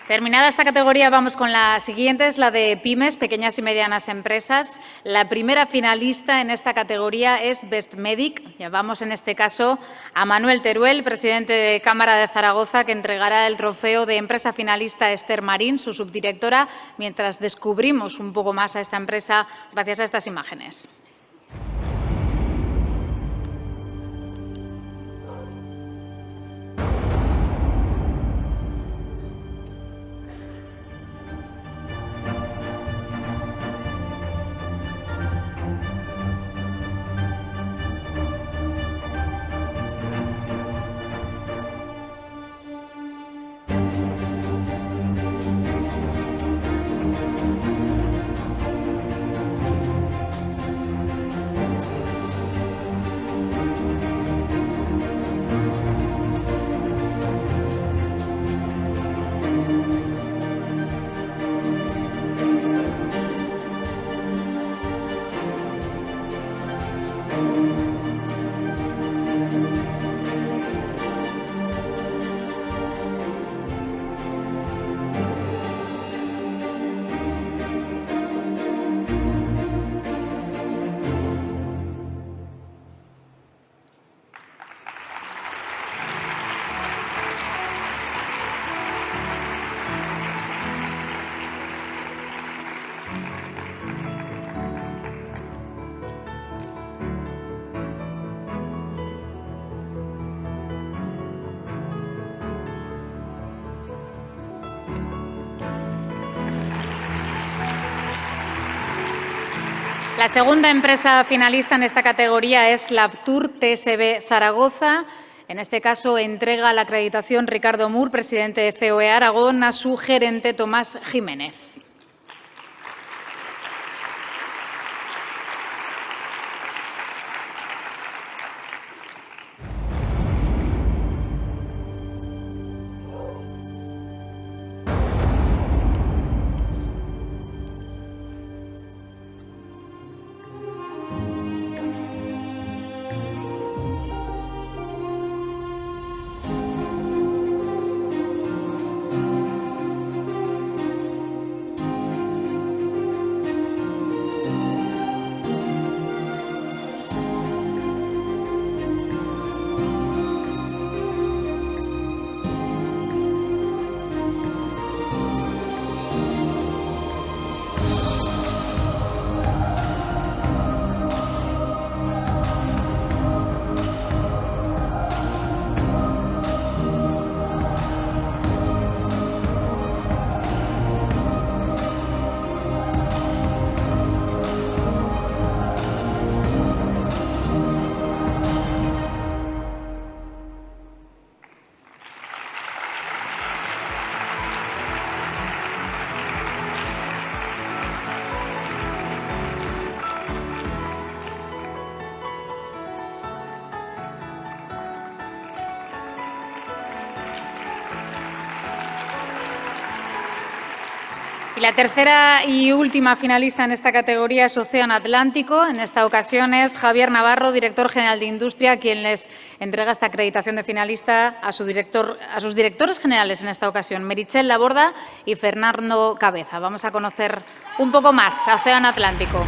Terminada esta categoría, vamos con la siguiente, es la de pymes, pequeñas y medianas empresas. La primera finalista en esta categoría es Best Medic. Llamamos en este caso a Manuel Teruel, presidente de Cámara de Zaragoza, que entregará el trofeo de empresa finalista a Esther Marín, su subdirectora, mientras descubrimos un poco más a esta empresa gracias a estas imágenes. La segunda empresa finalista en esta categoría es Labtour TSB Zaragoza. En este caso, entrega la acreditación Ricardo Mur, presidente de COE Aragón, a su gerente Tomás Jiménez. Y la tercera y última finalista en esta categoría es Océano Atlántico. En esta ocasión es Javier Navarro, director general de Industria, quien les entrega esta acreditación de finalista a sus directores generales en esta ocasión, Meritxell Laborda y Fernando Cabeza. Vamos a conocer un poco más a Océano Atlántico.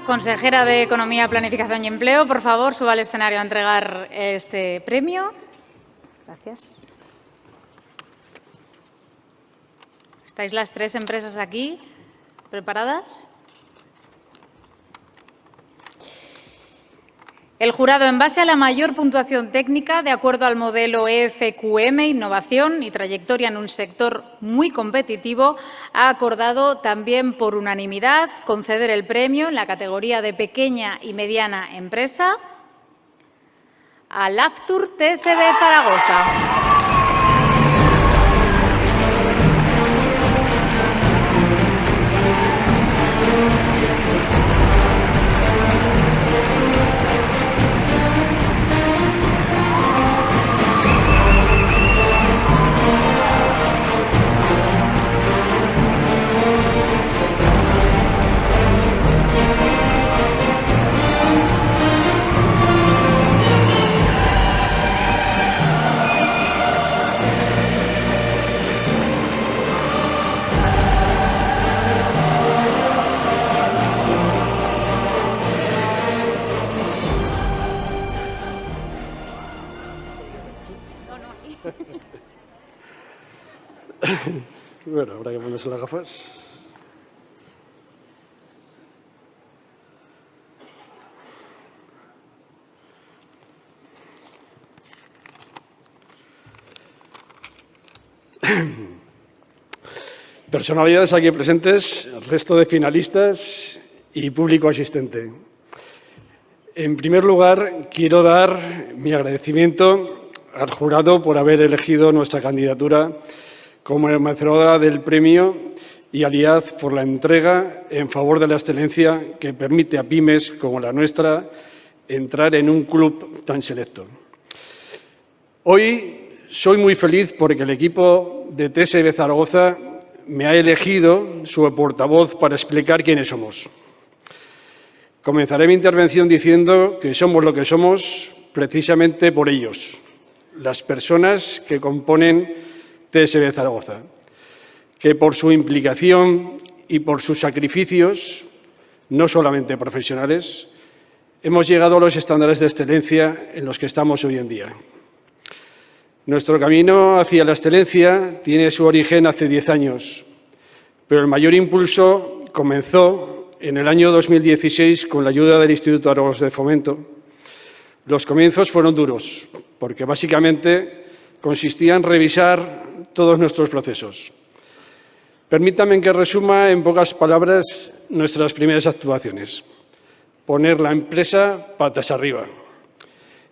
Consejera de Economía, Planificación y Empleo, por favor, suba al escenario a entregar este premio. Gracias. ¿Estáis las tres empresas aquí preparadas? El jurado, en base a la mayor puntuación técnica, de acuerdo al modelo EFQM, innovación y trayectoria en un sector muy competitivo, ha acordado también por unanimidad conceder el premio en la categoría de pequeña y mediana empresa a Laftur TSB Zaragoza. Bueno, habrá que ponerse las gafas. Personalidades aquí presentes, resto de finalistas y público asistente. En primer lugar, quiero dar mi agradecimiento al jurado por haber elegido nuestra candidatura como merecedora del premio y al IAZ por la entrega en favor de la excelencia que permite a pymes como la nuestra entrar en un club tan selecto. Hoy soy muy feliz porque el equipo de TSB Zaragoza me ha elegido su portavoz para explicar quiénes somos. Comenzaré mi intervención diciendo que somos lo que somos precisamente por ellos, las personas que componen TSB Zaragoza, que por su implicación y por sus sacrificios, no solamente profesionales, hemos llegado a los estándares de excelencia en los que estamos hoy en día. Nuestro camino hacia la excelencia tiene su origen hace 10 años, pero el mayor impulso comenzó en el año 2016 con la ayuda del Instituto Aragós de Fomento. Los comienzos fueron duros, porque básicamente consistía en revisar todos nuestros procesos. Permítanme que resuma en pocas palabras nuestras primeras actuaciones. Poner la empresa patas arriba.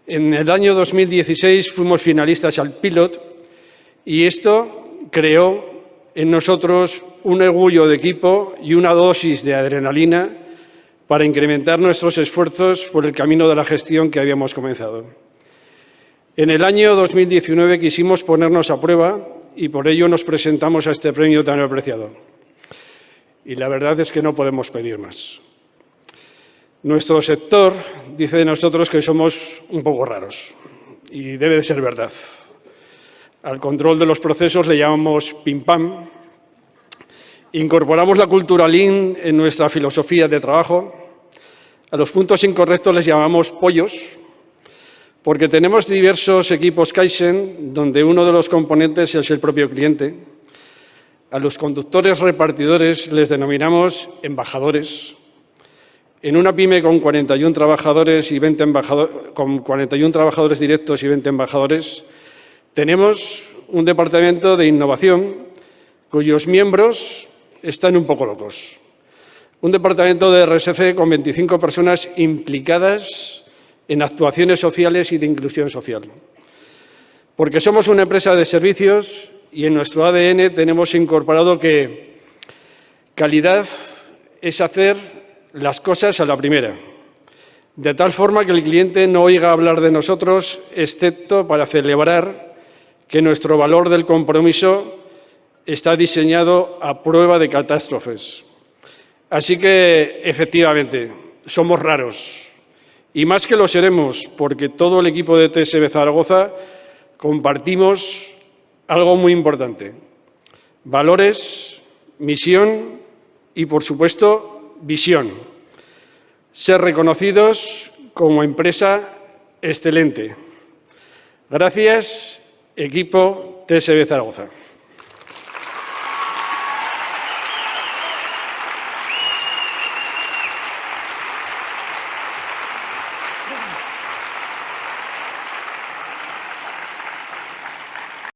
En el año 2016 fuimos finalistas al Pilot y esto creó en nosotros un orgullo de equipo y una dosis de adrenalina para incrementar nuestros esfuerzos por el camino de la gestión que habíamos comenzado. En el año 2019 quisimos ponernos a prueba y por ello nos presentamos a este premio tan apreciado. Y la verdad es que no podemos pedir más. Nuestro sector dice de nosotros que somos un poco raros y debe de ser verdad. Al control de los procesos le llamamos pim-pam. Incorporamos la cultura Lean en nuestra filosofía de trabajo. A los puntos incorrectos les llamamos pollos, porque tenemos diversos equipos Kaizen, donde uno de los componentes es el propio cliente. A los conductores repartidores les denominamos embajadores. En una pyme con 41 trabajadores y 20 con 41 trabajadores directos y 20 embajadores, tenemos un departamento de innovación cuyos miembros están un poco locos. Un departamento de RSC con 25 personas implicadas en actuaciones sociales y de inclusión social. Porque somos una empresa de servicios y en nuestro ADN tenemos incorporado que calidad es hacer las cosas a la primera, de tal forma que el cliente no oiga hablar de nosotros, excepto para celebrar que nuestro valor del compromiso está diseñado a prueba de catástrofes. Así que, efectivamente, somos raros. Y más que lo seremos, porque todo el equipo de TSB Zaragoza compartimos algo muy importante. Valores, misión y, por supuesto, visión. ser reconocidos como empresa excelente. Gracias, equipo TSB Zaragoza.